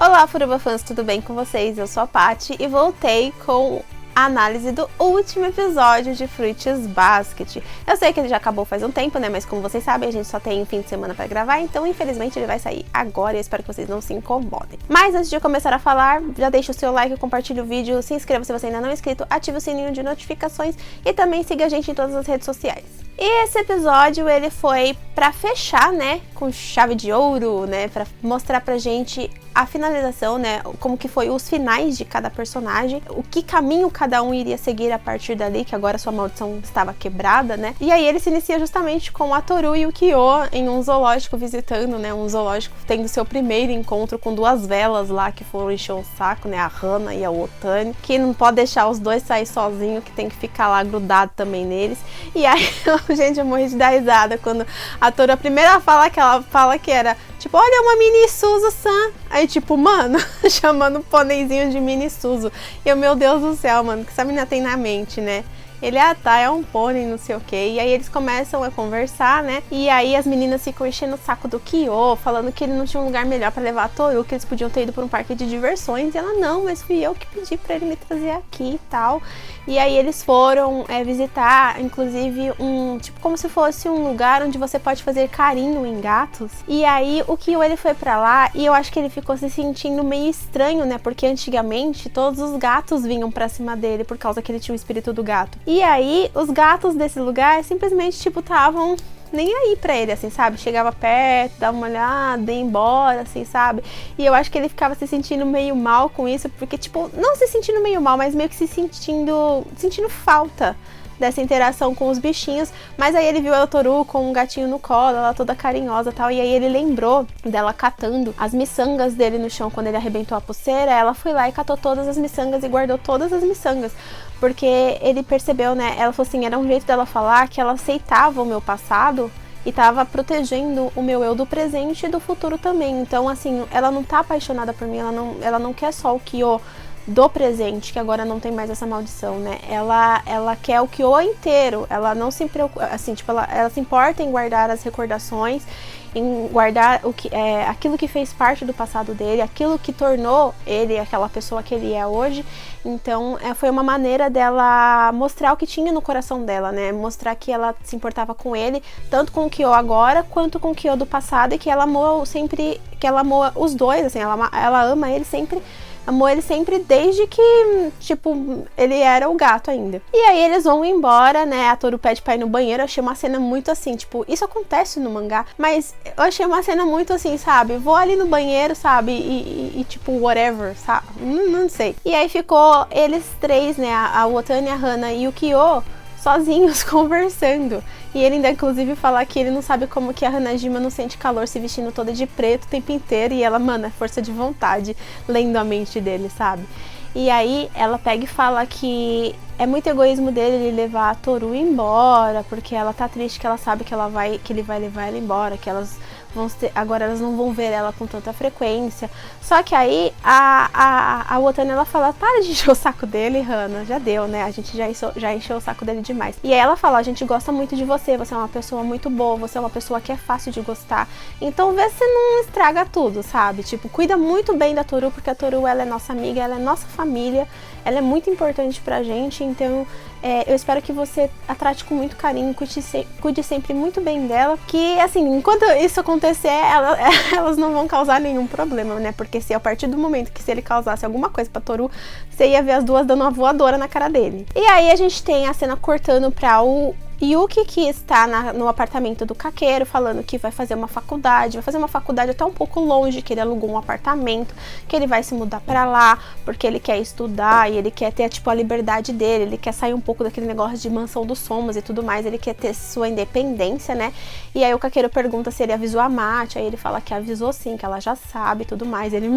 Olá, Furuba fãs, tudo bem com vocês? Eu sou a Paty e voltei com a análise do último episódio de Fruits Basket. Eu sei que ele já acabou faz um tempo, né? Mas como vocês sabem, a gente só tem um fim de semana pra gravar, então infelizmente ele vai sair agora e eu espero que vocês não se incomodem. Mas antes de eu começar a falar, já deixa o seu like, compartilha o vídeo, se inscreva se você ainda não é inscrito, ative o sininho de notificações e também siga a gente em todas as redes sociais. E esse episódio, ele foi pra fechar, né, com chave de ouro, né, pra mostrar pra gente a finalização, né, como que foi os finais de cada personagem, o que caminho cada um iria seguir a partir dali, que agora sua maldição estava quebrada, né, e aí ele se inicia justamente com a Toru e o Kyo em um zoológico visitando, né, um zoológico tendo seu primeiro encontro com duas velas lá que foram encher o saco, né, a Hana e a Otani, que não pode deixar os dois sair sozinhos, que tem que ficar lá grudado também neles, e aí, gente, eu morri de dar risada quando a Toru, a primeira fala que ela fala que era tipo, olha uma mini Suzu-san. Aí, tipo, mano, chamando o pôneizinho de mini Suzu. E eu, meu Deus do céu, mano, o que essa menina tem na mente, né? Ele, tá, é um pônei, não sei o que. E aí eles começam a conversar, né? E aí as meninas ficam enchendo o saco do Kyo, falando que ele não tinha um lugar melhor pra levar a Toru, que eles podiam ter ido pra um parque de diversões. E ela, não, mas fui eu que pedi pra ele me trazer aqui e tal. E aí eles foram visitar, inclusive, tipo, como se fosse um lugar onde você pode fazer carinho em gatos. E aí o Kyo, ele foi pra lá e eu acho que ele ficou se sentindo meio estranho, né? Porque antigamente todos os gatos vinham pra cima dele por causa que ele tinha o espírito do gato. E aí, os gatos desse lugar simplesmente, tipo, estavam nem aí pra ele, assim, sabe? Chegava perto, dava uma olhada, ia embora, assim, sabe? E eu acho que ele ficava se sentindo meio mal com isso, porque, tipo, não se sentindo meio mal, mas meio que sentindo falta dessa interação com os bichinhos, mas aí ele viu a Toru com um gatinho no colo, ela toda carinhosa e tal, e aí ele lembrou dela catando as miçangas dele no chão quando ele arrebentou a pulseira. Ela foi lá e catou todas as miçangas e guardou todas as miçangas, porque ele percebeu, né, ela falou assim, era um jeito dela falar que ela aceitava o meu passado e tava protegendo o meu eu do presente e do futuro também. Então, assim, ela não tá apaixonada por mim, ela não quer só o Kyo do presente, que agora não tem mais essa maldição, né? Ela quer o Kyo inteiro, ela não se preocupa, assim, tipo, ela se importa em guardar as recordações, em guardar aquilo que fez parte do passado dele, aquilo que tornou ele aquela pessoa que ele é hoje. Então, foi uma maneira dela mostrar o que tinha no coração dela, né? Mostrar que ela se importava com ele, tanto com o Kyo agora, quanto com o Kyo do passado, e que ela amou sempre, que ela amou os dois, assim, ela ama ele sempre, amou ele sempre desde que, tipo, ele era o gato ainda. E aí eles vão embora, né, a Toru pede pra ir no banheiro. Eu achei uma cena muito assim, tipo, isso acontece no mangá, mas eu achei uma cena muito assim, sabe, vou ali no banheiro, sabe, e tipo, whatever, sabe, não sei. E aí ficou eles três, né, a Otani, a Hana e o Kyo, sozinhos conversando. E ele ainda, inclusive, fala que ele não sabe como que a Hanajima não sente calor se vestindo toda de preto o tempo inteiro. E ela, mano, é força de vontade, lendo a mente dele, sabe? E aí ela pega e fala que é muito egoísmo dele ele levar a Toru embora, porque ela tá triste, que ela sabe que ele vai levar ela embora, que agora elas não vão ver ela com tanta frequência. Só que aí a Otani, ela fala, para de encher o saco dele, Hana, já deu, né? A gente já encheu o saco dele demais. E aí ela fala, a gente gosta muito de você é uma pessoa muito boa, você é uma pessoa que é fácil de gostar, então vê se não estraga tudo, sabe? Tipo, cuida muito bem da Toru, porque a Toru, ela é nossa amiga, ela é nossa família, ela é muito importante pra gente, então eu espero que você a trate com muito carinho, cuide sempre muito bem dela, que assim, enquanto isso acontecer, elas não vão causar nenhum problema, né? Porque se a partir do momento que se ele causasse alguma coisa pra Toru, você ia ver as duas dando uma voadora na cara dele. E aí a gente tem a cena cortando pra o Yuki, que está no apartamento do Kakeru, falando que vai fazer uma faculdade até um pouco longe, que ele alugou um apartamento, que ele vai se mudar pra lá, porque ele quer estudar e ele quer ter, tipo, a liberdade dele, ele quer sair um pouco daquele negócio de mansão dos somos e tudo mais, ele quer ter sua independência, né? E aí o Kakeru pergunta se ele avisou a Mate, aí ele fala que avisou sim, que ela já sabe e tudo mais, ele,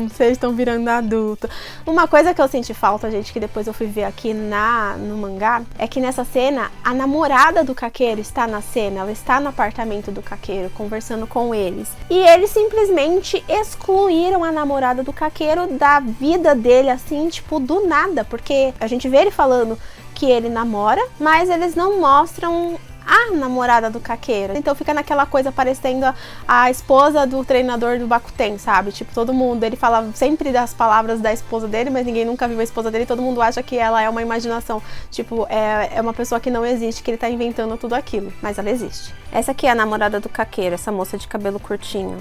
vocês estão virando adulto. Uma coisa que eu senti falta, gente, que depois eu fui ver aqui no mangá, é que nessa cena, a namorada do Kakeru está na cena, ela está no apartamento do Kakeru, conversando com eles. E eles simplesmente excluíram a namorada do Kakeru da vida dele, assim, tipo, do nada, porque a gente vê ele falando que ele namora, mas eles não mostram a namorada do Kakeru. Então fica naquela coisa parecendo a esposa do treinador do Bakuten, sabe? Tipo, todo mundo, ele fala sempre das palavras da esposa dele, mas ninguém nunca viu a esposa dele, todo mundo acha que ela é uma imaginação. Tipo, é uma pessoa que não existe, que ele tá inventando tudo aquilo. Mas ela existe. Essa aqui é a namorada do Kakeru, essa moça de cabelo curtinho.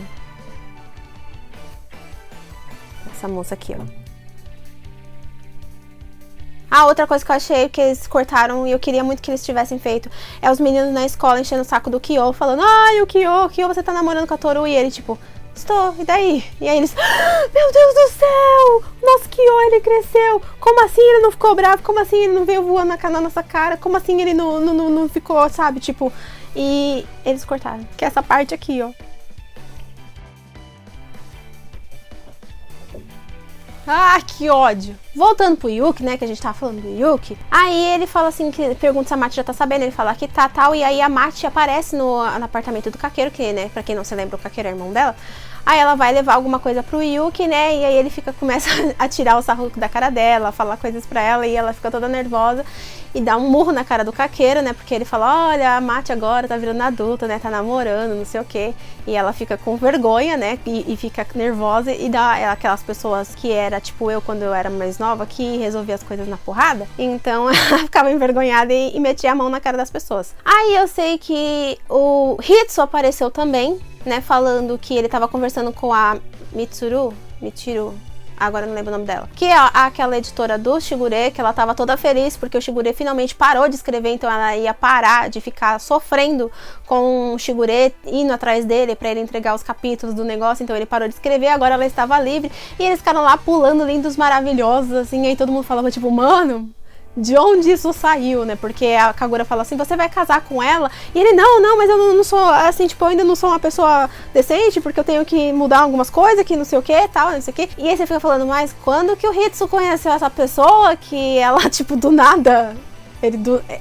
Essa moça aqui, ó. Ah, outra coisa que eu achei que eles cortaram e eu queria muito que eles tivessem feito é os meninos na escola enchendo o saco do Kyo, falando: ai, o Kyo, você tá namorando com a Toru? E ele tipo: estou, e daí? E aí eles: meu Deus do céu, nosso Kyo, ele cresceu, como assim ele não ficou bravo, como assim ele não veio voando na nossa cara, como assim ele não ficou, sabe, tipo, e eles cortaram, que é essa parte aqui, ó. Ah, que ódio. Voltando pro Yuki, né, que a gente tava falando do Yuki. Aí ele fala assim, que pergunta se a Mati já tá sabendo. Ele fala que tá, tal. E aí a Mati aparece no apartamento do Kakeru, que, né, pra quem não se lembra, o Kakeru é irmão dela. Aí ela vai levar alguma coisa pro Yuki, né, e aí ele começa a tirar o sarro da cara dela, falar coisas pra ela, e ela fica toda nervosa. E dá um murro na cara do Kakeru, né, porque ele fala: olha, a Mati agora tá virando adulta, né, tá namorando, não sei o quê. E ela fica com vergonha, né, e fica nervosa, e dá aquelas pessoas que era tipo eu quando eu era mais nova, que resolvia as coisas na porrada. Então ela ficava envergonhada e metia a mão na cara das pessoas. Aí eu sei que o Hitsu apareceu também, né, falando que ele tava conversando com a Michiru, agora não lembro o nome dela, que é aquela editora do Shigure, que ela tava toda feliz porque o Shigure finalmente parou de escrever, então ela ia parar de ficar sofrendo com o Shigure indo atrás dele pra ele entregar os capítulos do negócio, então ele parou de escrever, agora ela estava livre, e eles ficaram lá pulando lindos, maravilhosos, assim, aí todo mundo falava tipo: mano, de onde isso saiu, né? Porque a Kagura fala assim: você vai casar com ela? E ele: não, mas eu não sou, assim, tipo, eu ainda não sou uma pessoa decente, porque eu tenho que mudar algumas coisas, que não sei o que, tal, não sei o que. E aí você fica falando: mas quando que o Hitsu conheceu essa pessoa que ela, tipo, do nada...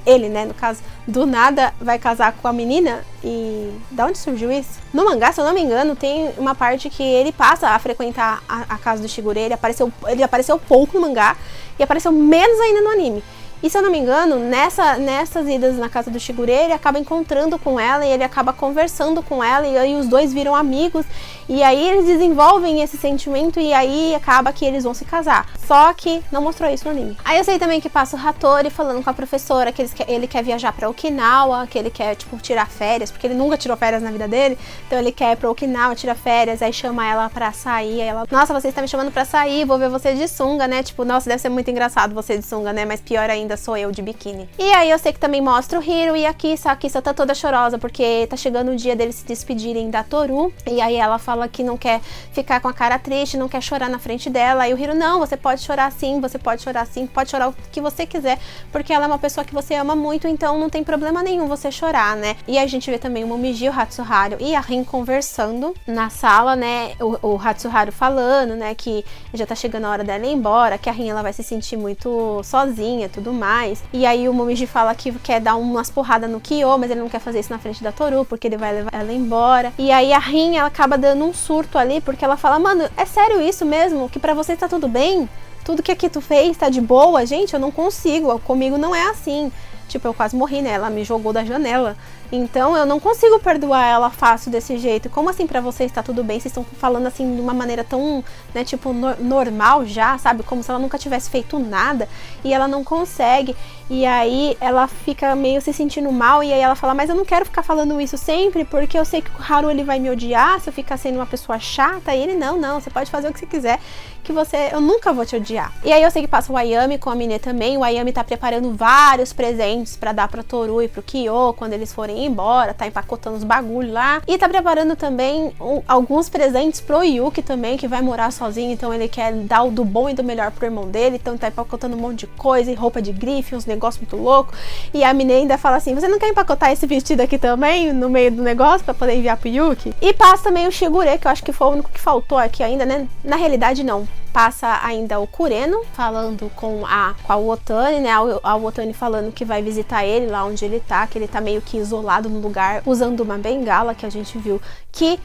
Ele, né, no caso, do nada vai casar com a menina? E da onde surgiu isso? No mangá, se eu não me engano, tem uma parte que ele passa a frequentar a casa do Shigure. Ele apareceu pouco no mangá e apareceu menos ainda no anime. E se eu não me engano, nessas idas na casa do Shigure, ele acaba encontrando com ela e ele acaba conversando com ela, e aí os dois viram amigos, e aí eles desenvolvem esse sentimento, e aí acaba que eles vão se casar. Só que não mostrou isso no anime. Aí eu sei também que passa o Hattori falando com a professora que ele quer viajar pra Okinawa, que ele quer, tipo, tirar férias, porque ele nunca tirou férias na vida dele, então ele quer ir pra Okinawa, tirar férias, aí chama ela pra sair, aí ela: nossa, você está me chamando pra sair, vou ver você de sunga, né, tipo, nossa, deve ser muito engraçado você de sunga, né, mas pior ainda sou eu de biquíni. E aí eu sei que também mostra o Hiro e a Kisa tá toda chorosa, porque tá chegando o dia deles se despedirem da Toru, e aí ela fala que não quer ficar com a cara triste, não quer chorar na frente dela, e o Hiro: não, você pode chorar sim, pode chorar o que você quiser, porque ela é uma pessoa que você ama muito, então não tem problema nenhum você chorar, né. E aí a gente vê também o Momiji, o Hatsuharu e a Rin conversando na sala, né, o Hatsuharu falando, né, que já tá chegando a hora dela ir embora, que a Rin ela vai se sentir muito sozinha e tudo mais. E aí o Momiji fala que quer dar umas porradas no Kyo, mas ele não quer fazer isso na frente da Toru, porque ele vai levar ela embora. E aí a Rin, ela acaba dando um surto ali, porque ela fala: mano, é sério isso mesmo? Que pra você tá tudo bem? Tudo que aqui tu fez tá de boa? Gente, eu não consigo, comigo não é assim. Tipo, eu quase morri, né? Ela me jogou da janela. Então eu não consigo perdoar ela fácil desse jeito. Como assim pra vocês tá tudo bem? Vocês estão falando assim de uma maneira tão, né, tipo, normal já, sabe? Como se ela nunca tivesse feito nada. E ela não consegue. E aí ela fica meio se sentindo mal. E aí ela fala: mas eu não quero ficar falando isso sempre, porque eu sei que o Haru ele vai me odiar se eu ficar sendo uma pessoa chata. E ele: não, você pode fazer o que você quiser, que eu nunca vou te odiar. E aí eu sei que passa o Ayami com a Mine também. O Ayami tá preparando vários presentes pra dar pra Toru e pro Kyo quando eles forem embora, tá empacotando os bagulho lá, e tá preparando também alguns presentes pro Yuki também, que vai morar sozinho, então ele quer dar o do bom e do melhor pro irmão dele, então tá empacotando um monte de coisa, e roupa de grife, uns negócios muito loucos, e a Mine ainda fala assim: você não quer empacotar esse vestido aqui também, no meio do negócio, pra poder enviar pro Yuki? E passa também o Shigure, que eu acho que foi o único que faltou aqui ainda, né? Na realidade não, passa ainda o Kureno falando com a Otani, né? A Otani falando que vai visitar ele lá onde ele tá, que ele tá meio que isolado no lugar, usando uma bengala, que a gente viu que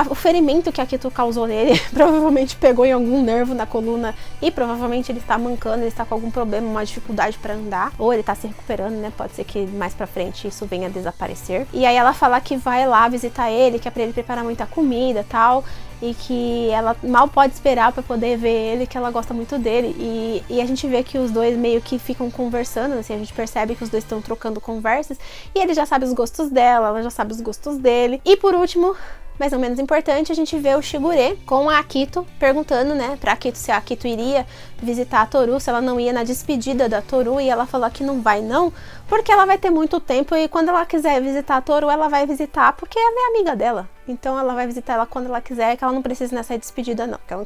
o ferimento que a Akito causou nele provavelmente pegou em algum nervo na coluna e provavelmente ele está mancando, ele está com algum problema, uma dificuldade para andar, ou ele tá se recuperando, né? Pode ser que mais pra frente isso venha a desaparecer. E aí ela fala que vai lá visitar ele, que é pra ele preparar muita comida e tal, e que ela mal pode esperar pra poder ver ele, que ela gosta muito dele. E a gente vê que os dois meio que ficam conversando, assim, a gente percebe que os dois estão trocando conversas, e ele já sabe os gostos dela, ela já sabe os gostos dele. E por último, mais ou menos importante, a gente vê o Shigure com a Akito perguntando, né, pra Akito se a Akito iria visitar a Toru, se ela não ia na despedida da Toru, e ela falou que não vai não, porque ela vai ter muito tempo e quando ela quiser visitar a Toru, ela vai visitar porque ela é amiga dela. Então ela vai visitar ela quando ela quiser, que ela não precisa nessa despedida não, que ela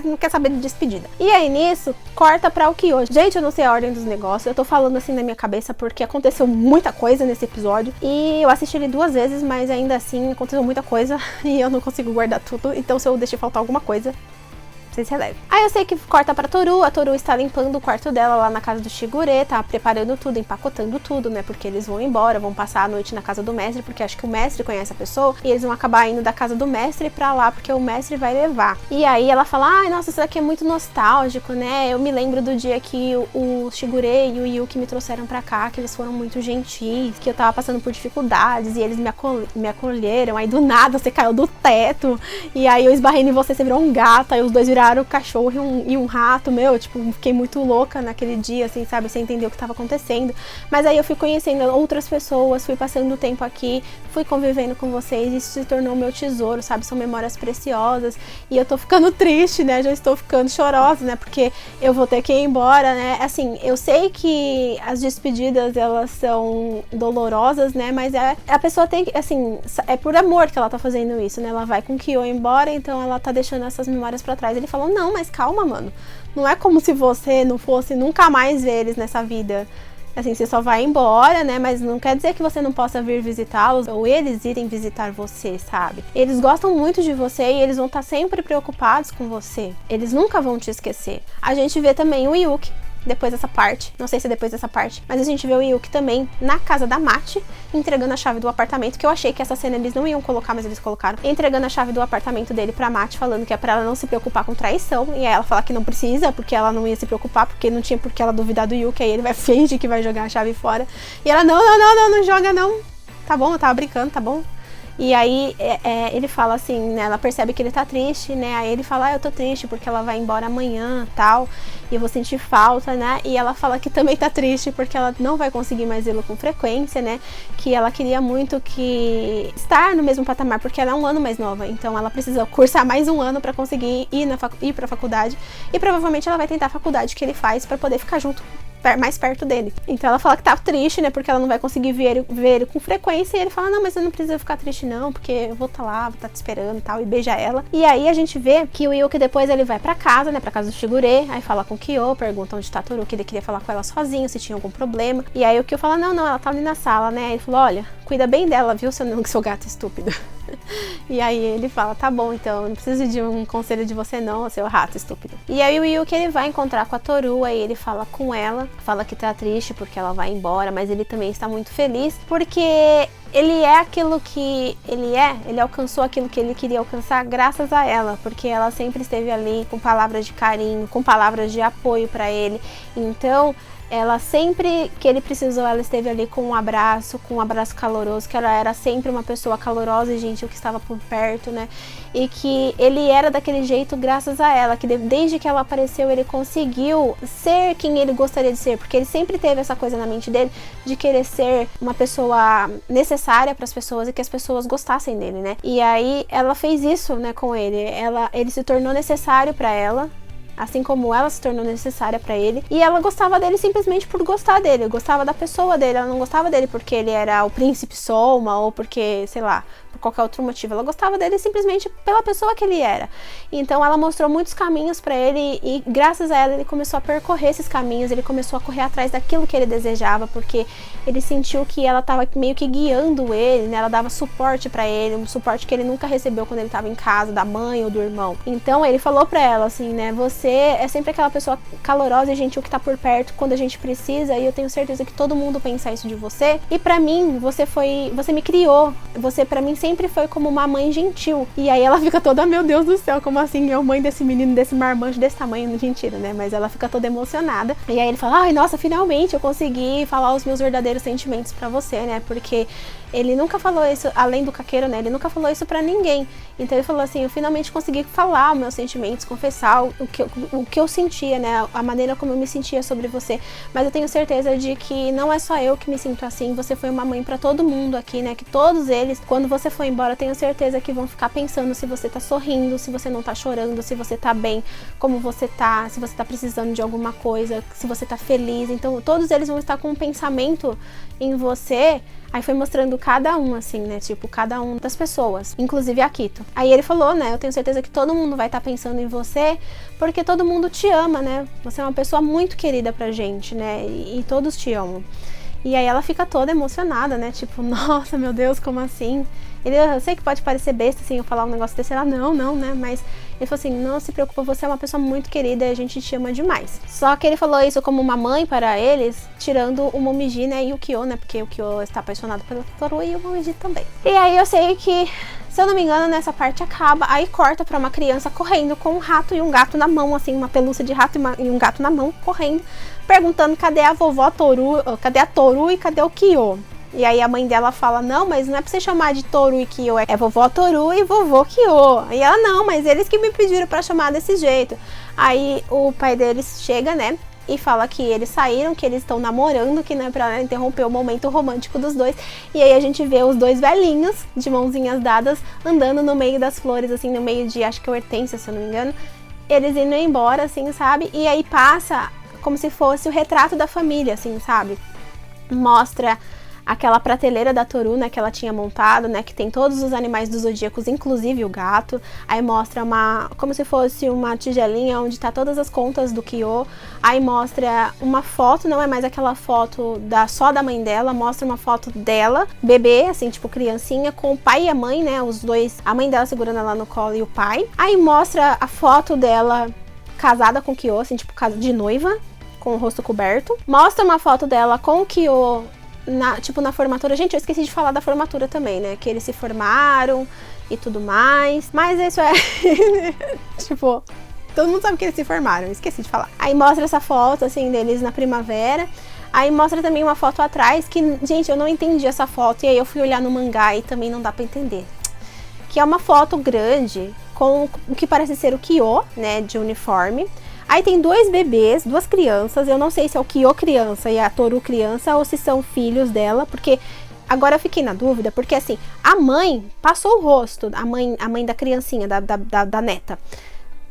não quer saber de despedida. E aí nisso, corta pra o Kyo. Gente, eu não sei a ordem dos negócios, eu tô falando assim na minha cabeça porque aconteceu muita coisa nesse episódio e eu assisti ele 2 vezes, mas ainda assim aconteceu muita coisa e eu não consigo guardar tudo, então se eu deixei faltar alguma coisa, vocês relevem. Aí eu sei que corta pra Toru, a Toru está limpando o quarto dela lá na casa do Shigure, tá preparando tudo, empacotando tudo, né, porque eles vão embora, vão passar a noite na casa do mestre, porque acho que o mestre conhece a pessoa, e eles vão acabar indo da casa do mestre pra lá, porque o mestre vai levar. E aí ela fala, ai, nossa, isso aqui é muito nostálgico, né, eu me lembro do dia que o Shigure e o Yuki me trouxeram pra cá, que eles foram muito gentis, que eu tava passando por dificuldades, e eles me acolheram, aí do nada você caiu do teto, e aí eu esbarrei em você, você virou um gato, aí os dois viraram o cachorro e um rato, meu, tipo, fiquei muito louca naquele dia, assim, sabe, sem entender o que tava acontecendo, mas aí eu fui conhecendo outras pessoas, fui passando o tempo aqui, fui convivendo com vocês, isso se tornou meu tesouro, sabe, são memórias preciosas, e eu tô ficando triste, né, já estou ficando chorosa, né, porque eu vou ter que ir embora, né, assim, eu sei que as despedidas, elas são dolorosas, né, mas a pessoa tem que, assim, é por amor que ela tá fazendo isso, né, ela vai com o Kyo embora, então ela tá deixando essas memórias pra trás. Ele falou, não, mas calma, mano, não é como se você não fosse nunca mais ver eles nessa vida. Assim, você só vai embora, né, mas não quer dizer que você não possa vir visitá-los ou eles irem visitar você, sabe? Eles gostam muito de você e eles vão estar sempre preocupados com você. Eles nunca vão te esquecer. A gente vê também o Yuki, depois dessa parte, não sei se é depois dessa parte, mas a gente vê o Yuki também na casa da Mati, entregando a chave do apartamento, que eu achei que essa cena eles não iam colocar, mas eles colocaram, entregando a chave do apartamento dele pra Mati, falando que é pra ela não se preocupar com traição, e aí ela fala que não precisa, porque ela não ia se preocupar, porque não tinha por que ela duvidar do Yuki, aí ele vai fingir que vai jogar a chave fora, e ela, não joga não, tá bom, eu tava brincando, tá bom? E aí ele fala assim, né, ela percebe que ele tá triste, né, aí ele fala, eu tô triste porque ela vai embora amanhã, tal, e eu vou sentir falta, né, e ela fala que também tá triste porque ela não vai conseguir mais vê-lo com frequência, né, que ela queria muito que estar no mesmo patamar, porque ela é 1 ano mais nova, então ela precisa cursar mais 1 ano pra conseguir ir pra faculdade, e provavelmente ela vai tentar a faculdade que ele faz pra poder ficar junto, mais perto dele. Então ela fala que tá triste, né, porque ela não vai conseguir ver ele com frequência, e ele fala, não, mas eu não preciso ficar triste não, porque eu vou estar lá, vou estar te esperando e tal, e beija ela. E aí a gente vê que o Yuki depois ele vai pra casa, né, pra casa do Shigure, aí fala com o Kyo, pergunta onde tá a Toru, que ele queria falar com ela sozinho, se tinha algum problema, e aí o Kyo fala, não, ela tá ali na sala, né, ele falou, olha, cuida bem dela, viu, seu gato estúpido. E aí ele fala, tá bom, então, não preciso de um conselho de você não, seu rato estúpido. E aí o Yuki ele vai encontrar com a Toru, aí ele fala com ela, fala que tá triste porque ela vai embora, mas ele também está muito feliz porque ele é aquilo que ele alcançou aquilo que ele queria alcançar graças a ela, porque ela sempre esteve ali com palavras de carinho, com palavras de apoio pra ele. Então ela sempre que ele precisou, ela esteve ali com um abraço caloroso, que ela era sempre uma pessoa calorosa e gentil que estava por perto, né? E que ele era daquele jeito graças a ela, que desde que ela apareceu ele conseguiu ser quem ele gostaria de ser, porque ele sempre teve essa coisa na mente dele de querer ser uma pessoa necessária para as pessoas e que as pessoas gostassem dele, né? E aí ela fez isso, né, com ele. Ele se tornou necessário para ela, assim como ela se tornou necessária pra ele, e ela gostava dele simplesmente por gostar dele, gostava da pessoa dele, ela não gostava dele porque ele era o príncipe Soma ou porque, sei lá, por qualquer outro motivo, ela gostava dele simplesmente pela pessoa que ele era. Então ela mostrou muitos caminhos pra ele e graças a ela ele começou a percorrer esses caminhos, ele começou a correr atrás daquilo que ele desejava, porque ele sentiu que ela tava meio que guiando ele, né? Ela dava suporte pra ele, um suporte que ele nunca recebeu quando ele tava em casa, da mãe ou do irmão. Então ele falou pra ela assim, né, você é sempre aquela pessoa calorosa e gentil que tá por perto quando a gente precisa, e eu tenho certeza que todo mundo pensa isso de você, e pra mim, você me criou, você pra mim sempre sempre foi como uma mãe gentil. E aí ela fica toda, meu Deus do céu, como assim? Eu mãe desse menino, desse marmanjo desse tamanho? Mentira, né? Mas ela fica toda emocionada. E aí ele fala, ai, nossa, finalmente eu consegui falar os meus verdadeiros sentimentos pra você, né? Porque ele nunca falou isso, além do caqueiro, né? Ele nunca falou isso pra ninguém. Então ele falou assim, eu finalmente consegui falar os meus sentimentos, confessar o que eu sentia, né? A maneira como eu me sentia sobre você. Mas eu tenho certeza de que não é só eu que me sinto assim. Você foi uma mãe pra todo mundo aqui, né? Que todos eles, quando você for embora, eu tenho certeza que vão ficar pensando se você tá sorrindo, se você não tá chorando, se você tá bem, como você tá, se você tá precisando de alguma coisa, se você tá feliz. Então todos eles vão estar com um pensamento em você. Aí foi mostrando cada um, assim, né? Tipo, cada um das pessoas, inclusive a Akito. Aí ele falou, né? Eu tenho certeza que todo mundo vai estar pensando em você, porque todo mundo te ama, né? Você é uma pessoa muito querida pra gente, né? E todos te amam. E aí ela fica toda emocionada, né? Tipo, nossa, meu Deus, como assim? Eu sei que pode parecer besta, assim, eu falar um negócio desse, ela, não, né? Mas ele falou assim, não se preocupa, você é uma pessoa muito querida e a gente te ama demais. Só que ele falou isso como uma mãe para eles, tirando o Momiji, né, e o Kyo, né? Porque o Kyo está apaixonado pelo Toru e o Momiji também. E aí eu sei que, se eu não me engano, nessa parte acaba, aí corta pra uma criança correndo com um rato e um gato na mão, assim, uma pelúcia de rato e um gato na mão, correndo, perguntando cadê a vovó Toru, cadê a Toru e cadê o Kyo? E aí a mãe dela fala, não, mas não é pra você chamar de Toru e Kyo, é vovó Toru e vovô Kyo. E ela, não, mas eles que me pediram pra chamar desse jeito. Aí o pai deles chega, né, e fala que eles saíram, que eles estão namorando, que não é pra interromper o momento romântico dos dois. E aí a gente vê os dois velhinhos, de mãozinhas dadas, andando no meio das flores, assim, no meio de, acho que hortênsia, se eu não me engano. Eles indo embora, assim, sabe? E aí passa como se fosse o retrato da família, assim, sabe? Mostra aquela prateleira da Toru, né, que ela tinha montado, né, que tem todos os animais dos zodíacos, inclusive o gato. Aí mostra como se fosse uma tigelinha onde tá todas as contas do Kyo. Aí mostra uma foto, não é mais aquela foto só da mãe dela, mostra uma foto dela, bebê, assim, tipo criancinha, com o pai e a mãe, né, os dois, a mãe dela segurando ela no colo e o pai. Aí mostra a foto dela casada com o Kyo, assim, tipo, de noiva, com o rosto coberto. Mostra uma foto dela com o Kyo na formatura. Gente, eu esqueci de falar da formatura também, né? Que eles se formaram e tudo mais. Mas isso é... tipo, todo mundo sabe que eles se formaram. Esqueci de falar. Aí mostra essa foto, assim, deles na primavera. Aí mostra também uma foto atrás que, gente, eu não entendi essa foto. E aí eu fui olhar no mangá e também não dá pra entender. Que é uma foto grande com o que parece ser o Kyo, né? De uniforme. Aí tem dois bebês, duas crianças, eu não sei se é o Kyo criança e a Toru criança ou se são filhos dela, porque agora eu fiquei na dúvida, porque assim, a mãe passou o rosto, a mãe da criancinha, da neta,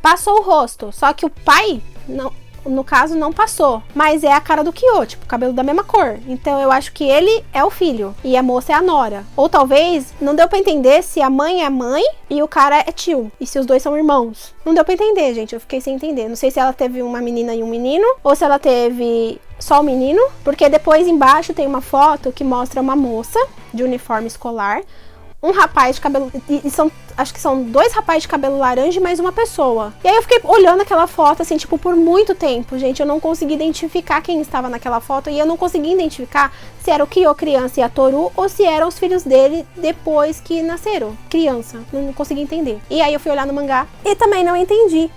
passou o rosto, só que o pai, não, no caso, não passou, mas é a cara do Kyo, tipo, cabelo da mesma cor. Então eu acho que ele é o filho e a moça é a nora. Ou talvez, não deu pra entender se a mãe é mãe e o cara é tio, e se os dois são irmãos. Não deu pra entender, gente, eu fiquei sem entender. Não sei se ela teve uma menina e um menino, ou se ela teve só o menino, porque depois embaixo tem uma foto que mostra uma moça de uniforme escolar, um rapaz de cabelo... acho que são dois rapazes de cabelo laranja e mais uma pessoa. E aí eu fiquei olhando aquela foto, assim, tipo, por muito tempo, gente. Eu não consegui identificar quem estava naquela foto. E eu não consegui identificar se era o Kyo criança e a Toru, ou se eram os filhos dele depois que nasceram. Criança. Não consegui entender. E aí eu fui olhar no mangá e também não entendi.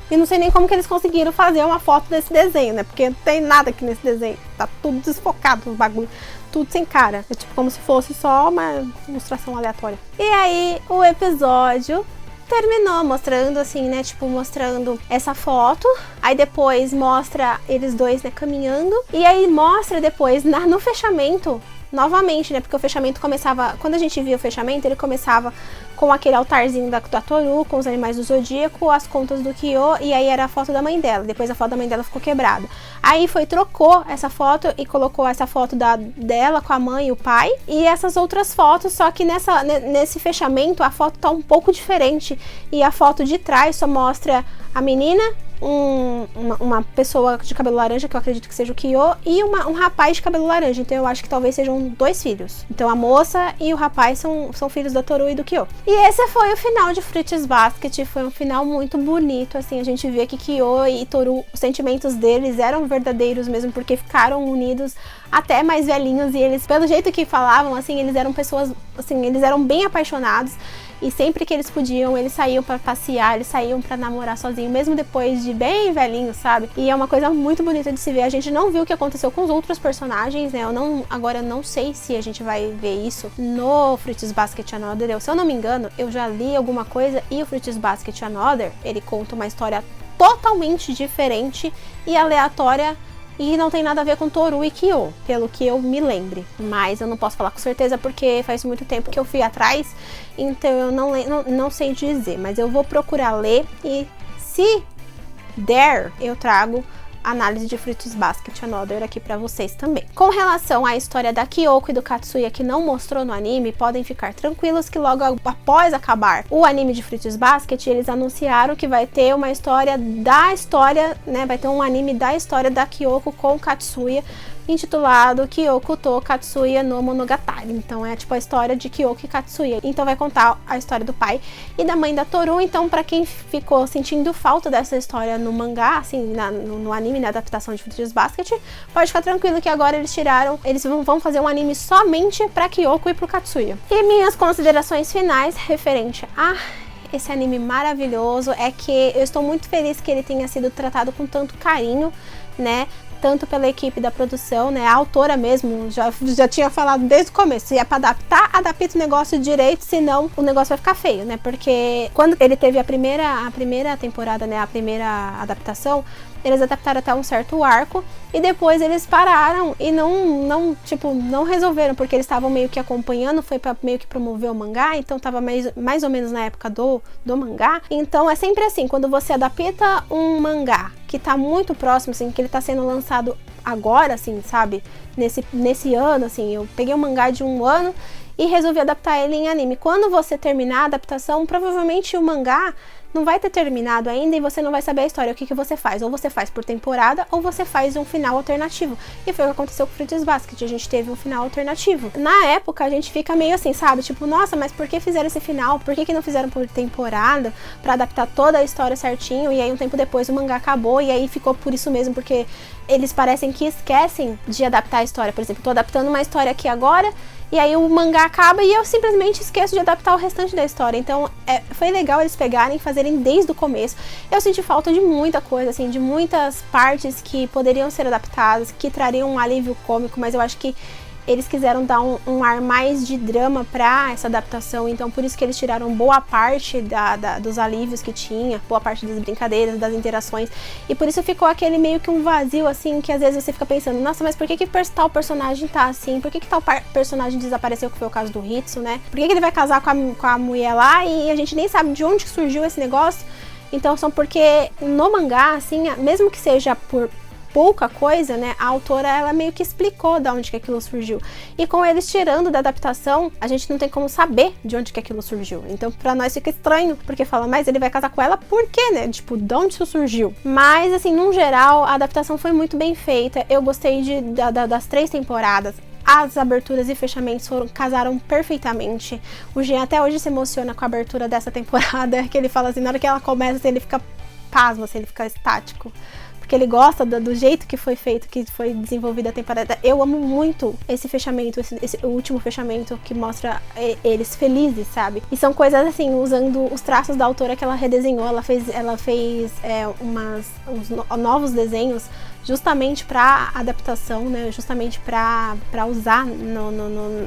E não sei nem como que eles conseguiram fazer uma foto desse desenho, né? Porque não tem nada aqui nesse desenho. Tá tudo desfocado, os bagulho. Tudo sem cara. É tipo como se fosse só uma ilustração aleatória. E aí o episódio terminou mostrando assim, né? Tipo, mostrando essa foto. Aí depois mostra eles dois, né, caminhando. E aí mostra depois, no fechamento, novamente, né? Porque o fechamento começava... Quando a gente via o fechamento, ele começava com aquele altarzinho da Toru, com os animais do zodíaco, as contas do Kyo, e aí era a foto da mãe dela. Depois a foto da mãe dela ficou quebrada. Aí trocou essa foto e colocou essa foto dela com a mãe e o pai. E essas outras fotos, só que nesse fechamento a foto tá um pouco diferente. E a foto de trás só mostra a menina uma pessoa de cabelo laranja, que eu acredito que seja o Kyo, e um rapaz de cabelo laranja. Então eu acho que talvez sejam 2 filhos. Então a moça e o rapaz são filhos da Toru e do Kyo. E esse foi o final de Fruits Basket. Foi um final muito bonito, assim, a gente vê que Kyo e Toru, os sentimentos deles eram verdadeiros mesmo, porque ficaram unidos até mais velhinhos, e eles, pelo jeito que falavam, assim, eles eram pessoas, assim, eles eram bem apaixonados. E sempre que eles podiam, eles saíam pra passear, eles saíam pra namorar sozinhos, mesmo depois de bem velhinhos, sabe? E é uma coisa muito bonita de se ver. A gente não viu o que aconteceu com os outros personagens, né? Agora eu não sei se a gente vai ver isso no Fruits Basket Another. Se eu não me engano, eu já li alguma coisa, e o Fruits Basket Another, ele conta uma história totalmente diferente e aleatória, e não tem nada a ver com Toru e Kyo, pelo que eu me lembre. Mas eu não posso falar com certeza, porque faz muito tempo que eu fui atrás, então eu não sei dizer. Mas eu vou procurar ler, e se der, eu trago análise de Fruits Basket Another aqui pra vocês também. Com relação à história da Kyoko e do Katsuya, que não mostrou no anime, podem ficar tranquilos que logo após acabar o anime de Fruits Basket, eles anunciaram que vai ter uma história né, vai ter um anime da história da Kyoko com o Katsuya, intitulado Kyoko to Katsuya no Monogatari. Então é tipo a história de Kyoko e Katsuya. Então vai contar a história do pai e da mãe da Toru. Então, pra quem ficou sentindo falta dessa história no mangá, assim, no anime, na adaptação de Fruits Basket, pode ficar tranquilo que agora eles vão fazer um anime somente pra Kyoko e pro Katsuya. E minhas considerações finais referente a esse anime maravilhoso é que eu estou muito feliz que ele tenha sido tratado com tanto carinho, né? Tanto pela equipe da produção, né? A autora mesmo já tinha falado desde o começo. Se é pra adaptar, adapta o negócio direito, senão o negócio vai ficar feio, né? Porque quando ele teve a primeira temporada, né? A primeira adaptação, eles adaptaram até um certo arco, e depois eles pararam e não resolveram, porque eles estavam meio que acompanhando, foi pra meio que promover o mangá, então tava mais ou menos na época do mangá. Então é sempre assim, quando você adapta um mangá que tá muito próximo, assim, que ele tá sendo lançado agora, assim, sabe, nesse ano, assim, eu peguei um mangá de um ano e resolvi adaptar ele em anime. Quando você terminar a adaptação, provavelmente o mangá não vai ter terminado ainda, e você não vai saber a história. O que você faz? Ou você faz por temporada, ou você faz um final alternativo. E foi o que aconteceu com Fruits Basket. A gente teve um final alternativo. Na época, a gente fica meio assim, sabe? Tipo, nossa, mas por que fizeram esse final? Por que não fizeram por temporada? Pra adaptar toda a história certinho. E aí, um tempo depois, o mangá acabou. E aí, ficou por isso mesmo. Porque eles parecem que esquecem de adaptar a história. Por exemplo, tô adaptando uma história aqui agora, e aí o mangá acaba e eu simplesmente esqueço de adaptar o restante da história. Então foi legal eles pegarem e fazerem desde o começo. Eu senti falta de muita coisa, assim, de muitas partes que poderiam ser adaptadas, que trariam um alívio cômico, mas eu acho que eles quiseram dar um ar mais de drama pra essa adaptação, então por isso que eles tiraram boa parte dos alívios que tinha, boa parte das brincadeiras, das interações, e por isso ficou aquele meio que um vazio, assim, que às vezes você fica pensando, nossa, mas por que tal personagem tá assim? Por que tal personagem desapareceu, que foi o caso do Hitsu, né? Por que ele vai casar com a mulher lá e a gente nem sabe de onde surgiu esse negócio? Então são porque no mangá, assim, mesmo que seja por pouca coisa, né, a autora, ela meio que explicou de onde que aquilo surgiu. E com eles tirando da adaptação, a gente não tem como saber de onde que aquilo surgiu. Então, pra nós fica estranho, porque fala, mas ele vai casar com ela por quê, né? Tipo, de onde isso surgiu? Mas, assim, num geral, a adaptação foi muito bem feita. Eu gostei das 3 temporadas. As aberturas e fechamentos casaram perfeitamente. O Jean até hoje se emociona com a abertura dessa temporada, que ele fala assim, na hora que ela começa, assim, ele fica pasmo, assim, ele fica estático. Porque ele gosta do jeito que foi feito, que foi desenvolvida a temporada. Eu amo muito esse fechamento, esse último fechamento que mostra eles felizes, sabe? E são coisas assim, usando os traços da autora que ela redesenhou. Ela fez uns novos desenhos justamente para adaptação, né? Justamente para usar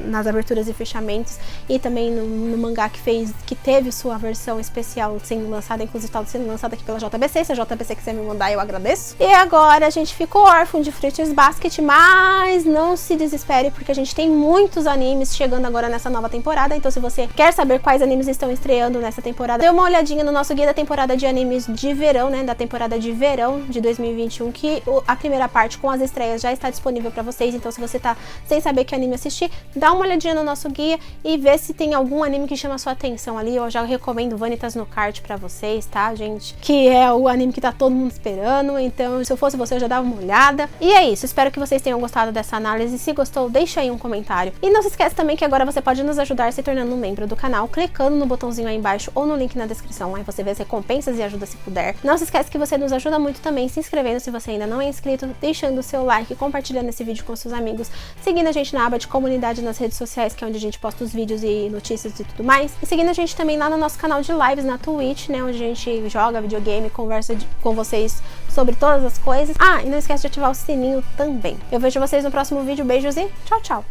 nas aberturas e fechamentos, e também no mangá que teve sua versão especial sendo lançada, inclusive está sendo lançada aqui pela JBC. Se a JBC quiser me mandar, eu agradeço. E agora a gente ficou órfão de Fruits Basket, mas não se desespere, porque a gente tem muitos animes chegando agora nessa nova temporada. Então, se você quer saber quais animes estão estreando nessa temporada, dê uma olhadinha no nosso guia da temporada de animes de verão, né? Da temporada de verão de 2021, que a primeira parte com as estreias já está disponível pra vocês, então se você tá sem saber que anime assistir, dá uma olhadinha no nosso guia e vê se tem algum anime que chama a sua atenção ali. Eu já recomendo Vanitas no Card pra vocês, tá, gente? Que é o anime que tá todo mundo esperando, então se eu fosse você eu já dava uma olhada. E é isso, espero que vocês tenham gostado dessa análise. Se gostou, deixa aí um comentário. E não se esquece também que agora você pode nos ajudar se tornando um membro do canal, clicando no botãozinho aí embaixo ou no link na descrição. Aí você vê as recompensas e ajuda se puder. Não se esquece que você nos ajuda muito também se inscrevendo se você ainda não é inscrito, deixando o seu like, compartilhando esse vídeo com seus amigos, seguindo a gente na aba de comunidade nas redes sociais, que é onde a gente posta os vídeos e notícias e tudo mais. E seguindo a gente também lá no nosso canal de lives na Twitch, né, onde a gente joga videogame, conversa com vocês sobre todas as coisas. Ah, e não esquece de ativar o sininho também. Eu vejo vocês no próximo vídeo. Beijos e tchau, tchau!